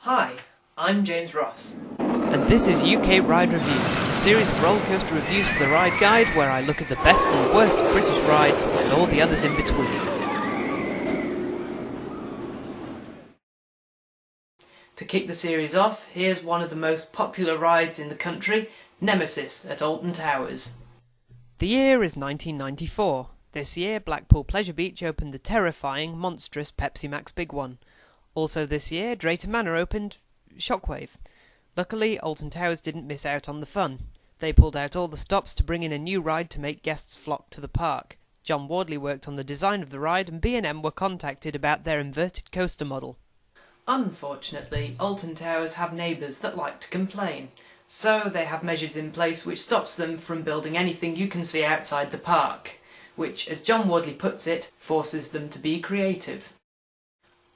Hi, I'm James Ross. And this is UK Ride Review, a series of rollercoaster reviews for the Ride Guide where I look at the best and worst of British rides and all the others in between. To kick the series off, here's one of the most popular rides in the country, Nemesis at Alton Towers. The year is 1994. This year, Blackpool Pleasure Beach opened the terrifying, monstrous Pepsi Max Big One. Also this year, Drayton Manor opened Shockwave. Luckily, Alton Towers didn't miss out on the fun. They pulled out all the stops to bring in a new ride to make guests flock to the park. John Wardley worked on the design of the ride, and B&M were contacted about their inverted coaster model. Unfortunately, Alton Towers have neighbours that like to complain, so they have measures in place which stops them from building anything you can see outside the park, which, as John Wardley puts it, forces them to be creative.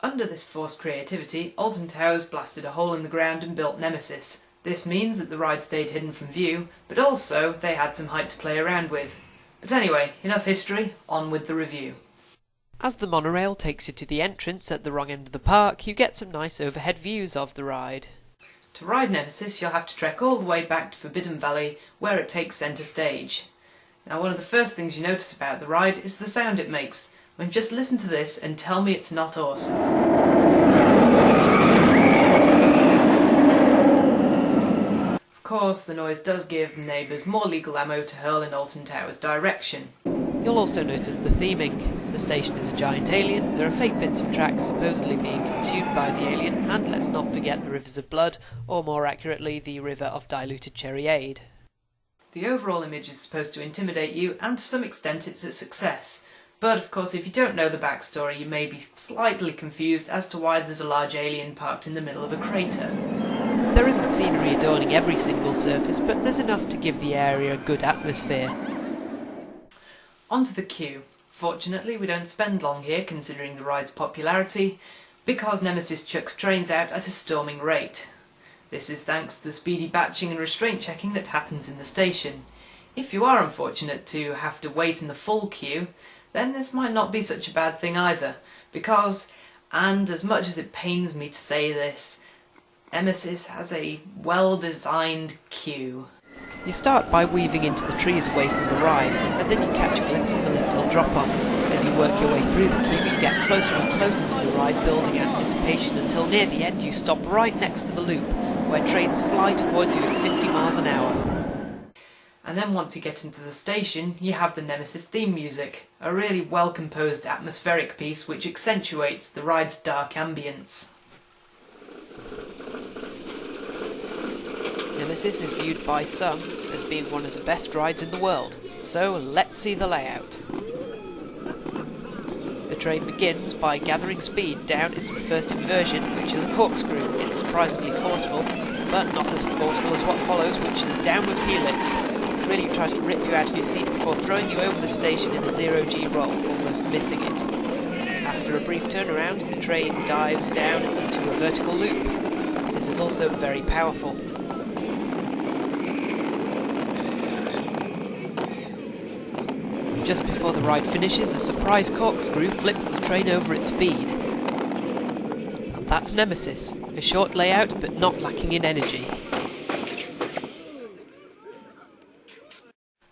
Under this forced creativity, Alton Towers blasted a hole in the ground and built Nemesis. This means that the ride stayed hidden from view, but also they had some height to play around with. But anyway, enough history, on with the review. As the monorail takes you to the entrance at the wrong end of the park, you get some nice overhead views of the ride. To ride Nemesis, you'll have to trek all the way back to Forbidden Valley, where it takes centre stage. Now, one of the first things you notice about the ride is the sound it makes. And just listen to this and tell me it's not awesome. Of course, the noise does give neighbours more legal ammo to hurl in Alton Towers' direction. You'll also notice the theming. The station is a giant alien, there are fake bits of tracks supposedly being consumed by the alien, and let's not forget the rivers of blood, or more accurately, the river of diluted cherryade. The overall image is supposed to intimidate you, and to some extent it's a success. But of course, if you don't know the backstory, you may be slightly confused as to why there's a large alien parked in the middle of a crater. There isn't scenery adorning every single surface, but there's enough to give the area a good atmosphere. Onto the queue. Fortunately, we don't spend long here considering the ride's popularity, because Nemesis chucks trains out at a storming rate. This is thanks to the speedy batching and restraint checking that happens in the station. If you are unfortunate to have to wait in the full queue, then this might not be such a bad thing either, because, and as much as it pains me to say this, Nemesis has a well-designed queue. You start by weaving into the trees away from the ride, and then you catch a glimpse of the lift hill drop-off. As you work your way through the queue, you get closer and closer to the ride, building anticipation until near the end you stop right next to the loop, where trains fly towards you at 50 miles an hour. And then once you get into the station, you have the Nemesis theme music, a really well-composed atmospheric piece which accentuates the ride's dark ambience. Nemesis is viewed by some as being one of the best rides in the world, so let's see the layout. The train begins by gathering speed down into the first inversion, which is a corkscrew. It's surprisingly forceful, but not as forceful as what follows, which is a downward helix. It really tries to rip you out of your seat before throwing you over the station in a zero-G roll, almost missing it. After a brief turnaround, the train dives down into a vertical loop. This is also very powerful. Just before the ride finishes, a surprise corkscrew flips the train over its speed. And that's Nemesis, a short layout but not lacking in energy.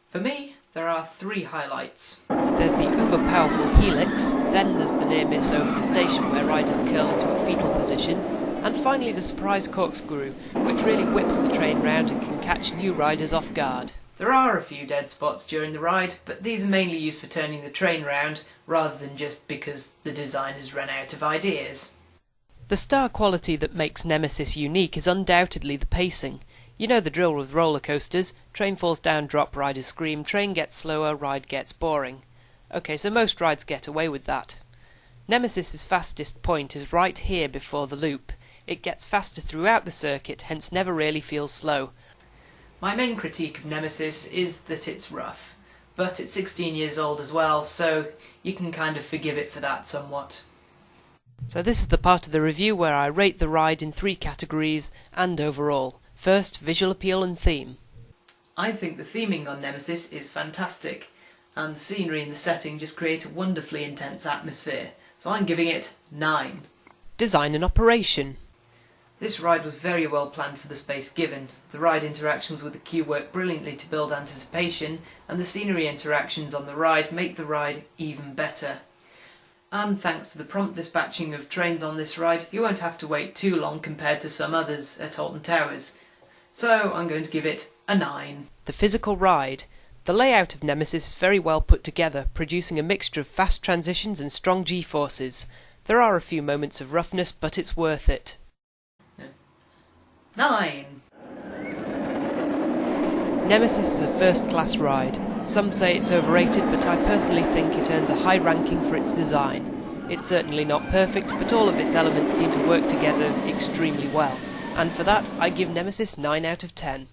For me, there are three highlights. There's the uber-powerful helix, then there's the near miss over the station where riders curl into a fetal position, and finally the surprise corkscrew, which really whips the train round and can catch new riders off guard. There are a few dead spots during the ride, but these are mainly used for turning the train round, rather than just because the designers ran out of ideas. The star quality that makes Nemesis unique is undoubtedly the pacing. You know the drill with roller coasters: train falls down, drop, riders scream, train gets slower, ride gets boring. Okay, so most rides get away with that. Nemesis's fastest point is right here before the loop. It gets faster throughout the circuit, hence never really feels slow. My main critique of Nemesis is that it's rough, but it's 16 years old as well, so you can kind of forgive it for that somewhat. So this is the part of the review where I rate the ride in 3 categories and overall. First, visual appeal and theme. I think the theming on Nemesis is fantastic, and the scenery and the setting just create a wonderfully intense atmosphere, so I'm giving it 9. Design and operation. This ride was very well planned for the space given. The ride interactions with the queue work brilliantly to build anticipation, and the scenery interactions on the ride make the ride even better. And thanks to the prompt dispatching of trains on this ride, you won't have to wait too long compared to some others at Alton Towers. So I'm going to give it a 9. The physical ride. The layout of Nemesis is very well put together, producing a mixture of fast transitions and strong G-forces. There are a few moments of roughness, but it's worth it. 9. Nemesis is a first-class ride. Some say it's overrated, but I personally think it earns a high ranking for its design. It's certainly not perfect, but all of its elements seem to work together extremely well. And for that, I give Nemesis 9 out of 10.